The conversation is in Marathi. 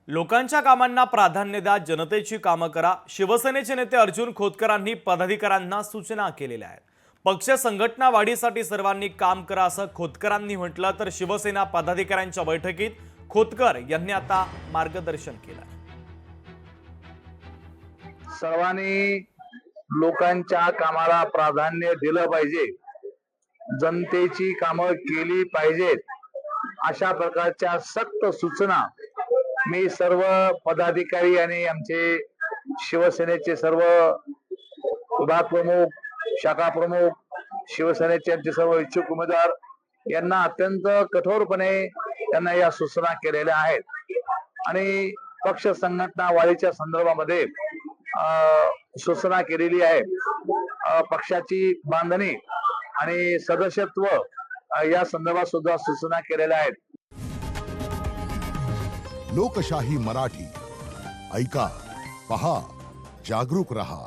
लोकांच्या कामांना प्राधान्य द्या, जनतेची कामं करा. शिवसेनेचे नेते अर्जुन खोतकरांनी पदाधिकाऱ्यांना सूचना केलेल्या आहेत. पक्ष संघटना वाढीसाठी सर्वांनी काम करा असं खोतकरांनी म्हटलं. तर शिवसेना पदाधिकाऱ्यांच्या बैठकीत खोतकर यांनी आता मार्गदर्शन केलं. सर्वांनी लोकांच्या कामाला प्राधान्य दिलं पाहिजे, जनतेची कामं केली पाहिजेत, अशा प्रकारच्या सक्त सूचना मी सर्व पदाधिकारी आणि आमचे शिवसेनेचे सर्व विभाग प्रमुख, शाखा प्रमुख, शिवसेनेचे आमचे सर्व इच्छुक उमेदवार यांना अत्यंत कठोरपणे त्यांना या सूचना केलेल्या आहेत. आणि पक्ष संघटना वाढीच्या संदर्भामध्ये सूचना केलेली आहे. पक्षाची बांधणी आणि सदस्यत्व या संदर्भात सुद्धा सूचना केलेल्या आहेत. लोकशाही मराठी ऐका, पहा, जागरूक रहा.